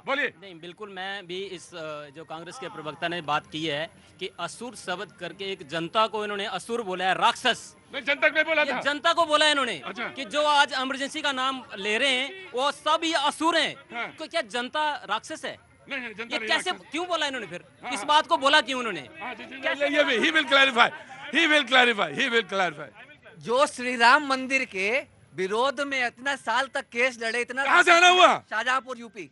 बोलिए। नहीं, बिल्कुल मैं भी इस जो कांग्रेस के प्रवक्ता ने बात की है कि असुर शब्द करके एक जनता को इन्होंने असुर बोला है, राक्षस। मैं जनता को नहीं बोला ये था। जनता को बोला है इन्होंने अच्छा। कि जो आज इमरजेंसी का नाम ले रहे हैं वो सब ये असुर हैं। हाँ। तो क्या जनता राक्षस है? नहीं नहीं, जनता ये नहीं कैसे राक्षस। क्यों बोला इन्होंने फिर? हाँ, इस हाँ। बात को बोला क्यों उन्होंने? हाँ, जी, जी, कैसे ये he will clarify, he will clarify, he will clarify. जो श्री राम मंदिर के विरोध में इतना साल तक केस लड़े, इतना कहाँ से आना हुआ? शाहजहांपुर यूपी।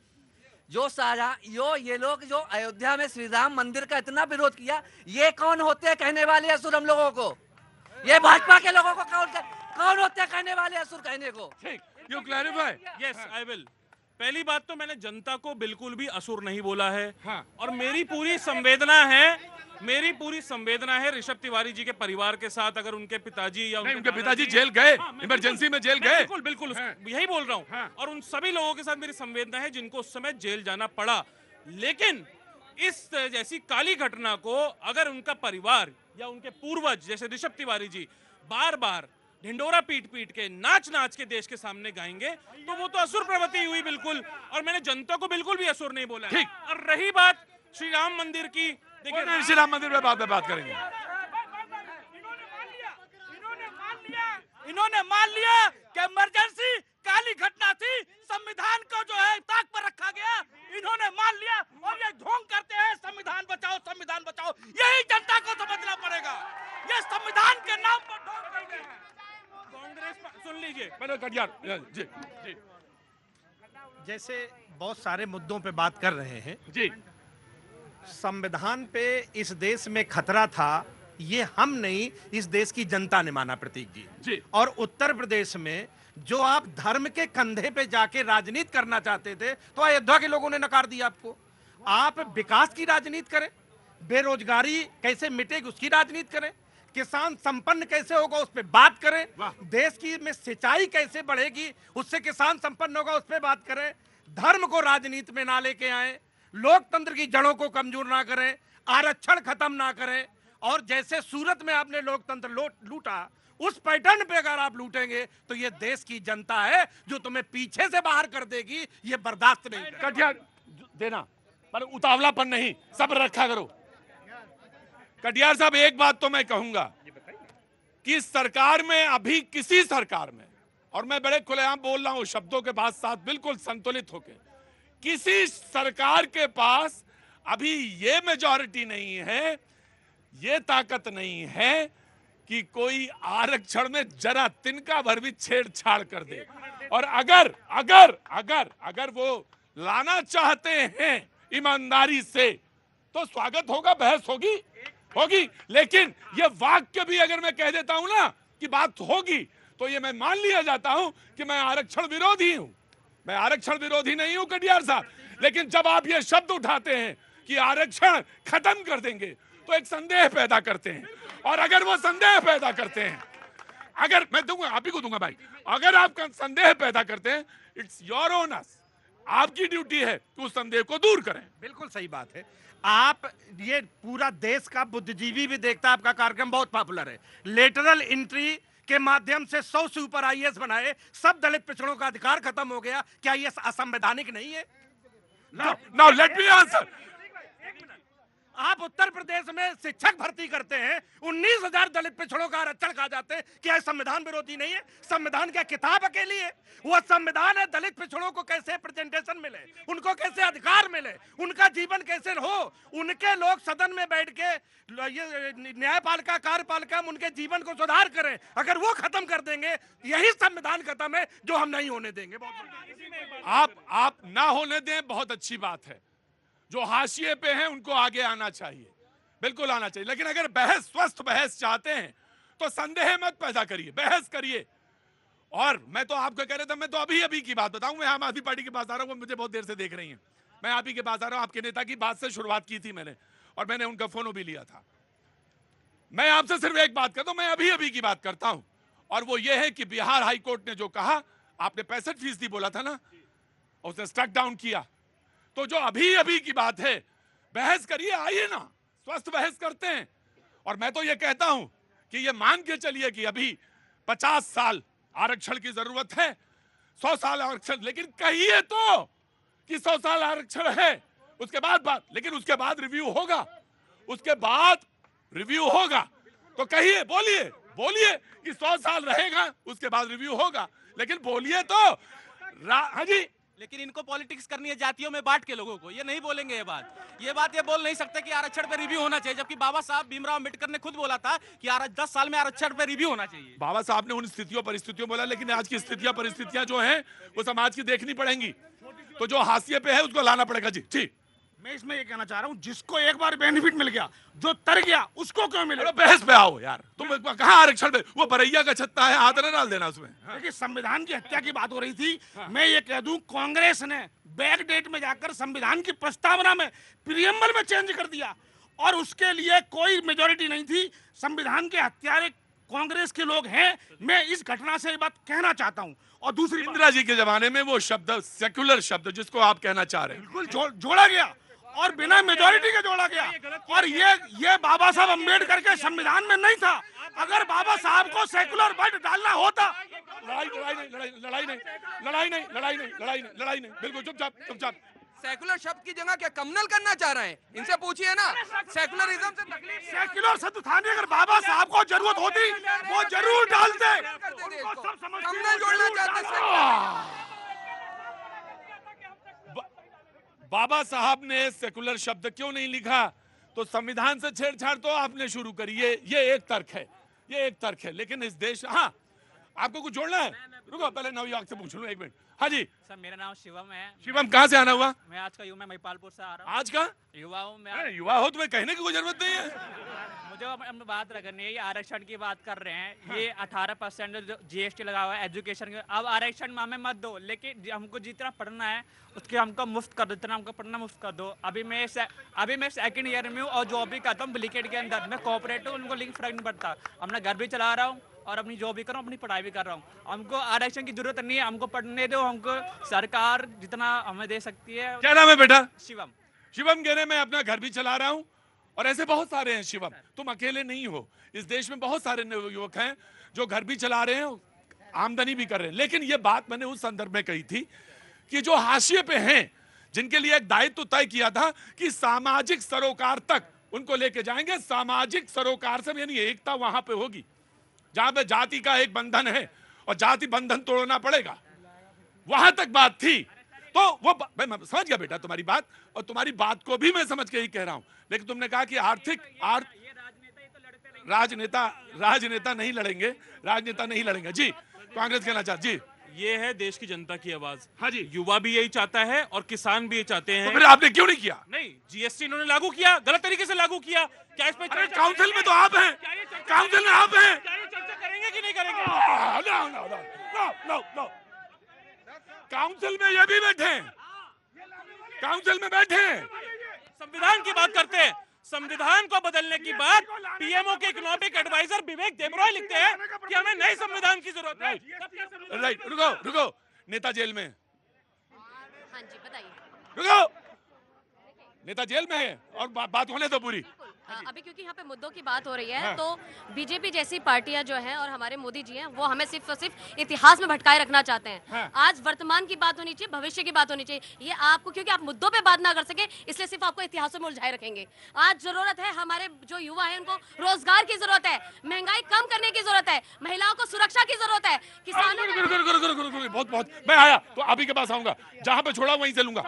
जो ये लोग जो अयोध्या में श्री राम मंदिर का इतना विरोध किया, ये कौन होते हैं कहने वाले असुर हम लोगों को? ये भाजपा के लोगों को कौन होते हैं कहने वाले असुर कहने को? ठीक, you clarify. Yes I will. पहली बात तो मैंने जनता को बिल्कुल भी असुर नहीं बोला है। हाँ। और मेरी पूरी संवेदना है ऋषभ तिवारी जी के परिवार के साथ। अगर उनके पिताजी या नहीं, उनके दादाजी- पिताजी जेल गए, हाँ, मैं इमरजेंसी में जेल मैं गए। बिल्कुल बिल्कुल हाँ। यही बोल रहा हूँ। हाँ। और उन सभी लोगों के साथ मेरी संवेदना है जिनको उस समय जेल जाना पड़ा। लेकिन इस जैसी काली घटना को अगर उनका परिवार या उनके पूर्वज जैसे ऋषभ तिवारी जी बार बार ढिंडोरा पीट पीट के नाच नाच के देश के सामने गाएंगे तो वो तो असुर प्रवृत्ति हुई बिल्कुल। और मैंने जनता को बिल्कुल भी असुर नहीं बोला है। ठीक। और रही बात श्री राम मंदिर की, देखिए श्री राम मंदिर में बात करेंगे। इन्होंने मान लिया कि इमरजेंसी काली घटना थी, संविधान को जो है ताक पर रखा गया, इन्होंने मान लिया और ये ढोंग करते हैं संविधान बचाओ। यही जनता को समझना पड़ेगा, ये संविधान के नाम पर ढोंग करते हैं। कांग्रेस सुन लीजिए, मैंने कटियार जी जी जैसे बहुत सारे मुद्दों पे बात कर रहे हैं। जी संविधान पे इस देश में खतरा था, ये हम नहीं, इस देश की जनता ने माना प्रतीक जी। जी। और उत्तर प्रदेश में जो आप धर्म के कंधे पे जाके राजनीति करना चाहते थे, तो अयोध्या के लोगों ने नकार दिया आपको। आप विकास की राजनीति करें, बेरोजगारी कैसे मिटेगी उसकी राजनीति करें, किसान संपन्न कैसे होगा उस पर बात करें, देश की में सिंचाई कैसे बढ़ेगी उससे किसान संपन्न होगा उस पर बात करें। धर्म को राजनीति में ना लेके आए, लोकतंत्र की जड़ों को कमजोर ना करें, आरक्षण खत्म ना करें। और जैसे सूरत में आपने लोकतंत्र लूटा, उस पैटर्न पे अगर आप लूटेंगे तो ये देश की जनता है जो तुम्हें पीछे से बाहर कर देगी, ये बर्दाश्त नहीं करेगी। कटियार देना, पर उतावलापन नहीं, सब्र रखा करो। कटियार साहब, एक बात तो मैं कहूंगा कि सरकार में, अभी किसी सरकार में, और मैं बड़े खुलेआम बोल रहा हूं शब्दों के बाद साथ बिल्कुल संतुलित होकर, किसी सरकार के पास अभी ये मेजॉरिटी नहीं है, ये ताकत नहीं है कि कोई आरक्षण में जरा तिनका भर भी छेड़छाड़ कर दे। और अगर वो लाना चाहते हैं ईमानदारी से तो स्वागत होगा, बहस होगी। लेकिन ये वाक्य भी अगर मैं कह देता हूं ना कि बात होगी, तो ये मैं मान लिया जाता हूं कि मैं आरक्षण विरोधी हूं। मैं आरक्षण विरोधी नहीं हूं कटियार साहब, लेकिन जब आप ये शब्द उठाते हैं कि आरक्षण खत्म कर देंगे तो एक संदेह पैदा करते हैं। और अगर वो संदेह पैदा करते हैं, अगर मैं दूंगा, आप ही को दूंगा भाई, अगर आप संदेह पैदा करते हैं, इट्स योर ओनर्स, आपकी ड्यूटी है कि उस संदेह को दूर करें। बिल्कुल सही बात है। आप ये पूरा देश का बुद्धिजीवी भी देखता है, आपका कार्यक्रम बहुत पॉपुलर है। लेटरल एंट्री के माध्यम से 100 से ऊपर आईएएस बनाए, सब दलित पिछड़ों का अधिकार खत्म हो गया। क्या ये असंवैधानिक नहीं है? Now let me answer. आप उत्तर प्रदेश में शिक्षक भर्ती करते हैं, 19,000 दलित पिछड़ों का आरक्षण खा जाते हैं। क्या संविधान विरोधी नहीं है? संविधान क्या किताब अकेली है? वो संविधान है दलित पिछड़ों को कैसे प्रेजेंटेशन मिले, उनको कैसे अधिकार मिले, उनका जीवन कैसे हो, उनके लोग सदन में बैठ के ये न्यायपालिका कार्यपालिका उनके जीवन को सुधार करें। अगर वो खत्म कर देंगे, यही संविधान खत्म है जो हम नहीं होने देंगे। आप ना होने दें, बहुत अच्छी बात है। जो हाशिए पे हैं उनको आगे आना चाहिए, बिल्कुल आना चाहिए। लेकिन अगर स्वस्थ बहस चाहते हैं तो संदेह मत पैदा करिए, बहस करिए। और मैं तो आपको कह रहा था, मैं तो अभी की बात बताऊं, मैं आम आदमी पार्टी के पास आ रहा हूं, वो मुझे बहुत देर से देख रही हैं। मैं आप ही के पास आ रहा हूं, आपके नेता की बात से शुरुआत की थी मैंने, और मैंने उनका फोन भी लिया था। मैं आपसे सिर्फ एक बात करता हूं, मैं अभी की बात करता हूं, और वो ये है कि बिहार हाईकोर्ट ने जो कहा, आपने 65% बोला था ना, उसने स्ट्रक डाउन किया। तो जो अभी की बात है, बहस करिए, आइए ना, स्वस्थ बहस करते हैं। और मैं तो ये कहता हूं कि ये मान के चलिए कि अभी 50 साल आरक्षण की जरूरत है, 100 साल आरक्षण, लेकिन कहिए तो कि 100 साल आरक्षण है, उसके बाद बात, लेकिन उसके बाद रिव्यू होगा, उसके बाद रिव्यू होगा। तो कहिए, बोलिए बोलिए कि 100 साल रहेगा, उसके बाद रिव्यू होगा, लेकिन बोलिए तो। हाँ जी, लेकिन इनको पॉलिटिक्स करनी है जातियों में बांट के लोगों को, ये नहीं बोलेंगे ये बात ये बोल नहीं सकते कि आरक्षण पे रिव्यू होना चाहिए, जबकि बाबा साहब भीमराव अम्बेडकर ने खुद बोला था कि 10 साल में आरक्षण पे रिव्यू होना चाहिए। बाबा साहब ने उन स्थितियों परिस्थितियों बोला, लेकिन आज की स्थितियां परिस्थितियां जो हैं वो समाज की देखनी पड़ेंगी, तो जो हाशिए पे है उसको लाना पड़ेगा। जी जी, मैं इसमें ये कहना चाह रहा हूँ, जिसको एक बार बेनिफिट मिल गया, जो तर गया उसको क्यों मिले? अरे बहस पे आओ यार, तुम कहाँ आरक्षण पे, वो बरैया का छत्ता है, हाथ न डाल देना उसमें। देखिए, संविधान की हत्या की बात हो रही थी। मैं ये कह दूं, कांग्रेस ने बैक डेट में जाकर संविधान की प्रस्तावना में प्रियम्बल में चेंज कर दिया, और उसके लिए कोई मेजोरिटी नहीं थी। संविधान के हत्यारे कांग्रेस के लोग हैं। मैं इस घटना से ये बात कहना चाहता हूँ। और दूसरी बात, इंदिरा जी के जमाने में वो शब्द, सेक्युलर शब्द जिसको आप कहना चाह रहे हैं, बिल्कुल जोड़ा गया और बिना मेजोरिटी के जोड़ा गया, और ये बाबा साहब अम्बेडकर के संविधान में नहीं था। अगर बाबा साहब को सेकुलर वर्ड डालना होता, लड़ाई नहीं, बिल्कुल चुपचाप। सेकुलर शब्द की जगह क्या कम्युनल करना चाह रहे हैं? इनसे पूछिए ना, सेकुलरिज्म से तकलीफ सेक्युलर शब्द था नहीं। अगर बाबा साहब को जरूरत होती वो जरूर डालते। कम्युनल जोड़ना चाहते हैं। बाबा साहब ने सेकुलर शब्द क्यों नहीं लिखा? तो संविधान से छेड़छाड़ तो आपने शुरू करी, ये एक तर्क है, लेकिन इस देश, हाँ आपको कुछ जोड़ना है? रुको, पहले नवयुवक से पूछ लूं, एक मिनट। हाँ जी, सर मेरा नाम शिवम है। शिवम, कहाँ से आना हुआ? मैं आज का युवा महिपालपुर से आ रहा हूँ। आज का युवा हूँ मैं। अरे युवा हो, तुम्हें कहने की कोई जरूरत नहीं है। मुझे अपनी बात करनी है, ये आरक्षण की बात कर रहे हैं। ये 18% जो GST लगा हुआ है एजुकेशन के, अब आरक्षण में हमें मत दो, लेकिन हमको जितना पढ़ना है उसके हमको मुफ्त कर दो, जितना हमको पढ़ना मुफ्त कर दो। अभी मैं सेकंड ईयर में हूँ और जॉब भी करता हूँ ब्रिकेट के अंदर। मैं कोऑपरेटिव, उनको लिंक फर्क नहीं पड़ता। अपना घर भी चला रहा हूँ और अपनी जॉब भी कर रहा हूँ, अपनी पढ़ाई भी कर रहा हूँ। हमको आरक्षण की जरूरत नहीं है, हमको पढ़ने दो। हमको सरकार जितना हमें दे सकती है। क्या नाम है बेटा? शिवम। शिवम कह रहे मैं अपना घर भी चला रहा हूँ, और ऐसे बहुत सारे हैं। शिवम, तुम अकेले नहीं हो, इस देश में बहुत सारे युवक हैं जो घर भी चला रहे हैं, आमदनी भी कर रहे हैं। लेकिन ये बात मैंने उस संदर्भ में कही थी कि जो हाशिए पे हैं, जिनके लिए एक दायित्व तय किया था कि सामाजिक सरोकार तक उनको लेके जाएंगे, सामाजिक सरोकार से यानी एकता वहां पे होगी जहां पे जाति का एक बंधन है और जाति बंधन तोड़ना पड़ेगा, वहां तक बात थी। तो वो मैं समझ गया बेटा तुम्हारी बात, और तुम्हारी बात को भी मैं समझ के ही कह रहा हूं। लेकिन तुमने कहा कि राजनेता नहीं लड़ेंगे। जी, कांग्रेस कहना चाहती, जी ये है देश की जनता की आवाज। हाँ जी, युवा भी यही चाहता है और किसान भी ये चाहते हैं। तो फिर आपने क्यों नहीं किया? नहीं, GST इन्होंने लागू किया, गलत तरीके से लागू किया। क्या इस पे अरे काउंसिल में तो आप हैं, काउंसिल में आप हैं। क्या ये चर्चा करेंगे कि नहीं करेंगे? नो, काउंसिल में ये भी बैठे हैं, काउंसिल में बैठे हैं। संविधान की बात करते हैं। संविधान को बदलने की बात PMO के इकोनॉमिक एडवाइजर विवेक देबरॉय लिखते हैं कि हमें नए संविधान की जरूरत है। राइट, रुको, नेता जेल में। हाँ जी, बताइए। रुको, नेता जेल में है और बात होने दो पूरी। अभी क्योंकि यहाँ पे मुद्दों की बात हो रही है, हाँ। तो बीजेपी जैसी पार्टियां जो हैं और हमारे मोदी जी हैं, वो हमें सिर्फ और सिर्फ इतिहास में भटकाए रखना चाहते हैं। हाँ। आज वर्तमान की बात होनी चाहिए, भविष्य की बात होनी चाहिए। ये आपको, क्योंकि आप मुद्दों पे बात ना कर सके, इसलिए सिर्फ आपको इतिहासों में उलझाए रखेंगे। आज जरूरत है, हमारे जो युवा है उनको रोजगार की जरूरत है, महंगाई कम करने की जरूरत है, महिलाओं को सुरक्षा की जरूरत है, किसानों को। बहुत मैं आया तो आप ही के पास आऊंगा, जहां पे छोड़ा वहीं चलूंगा।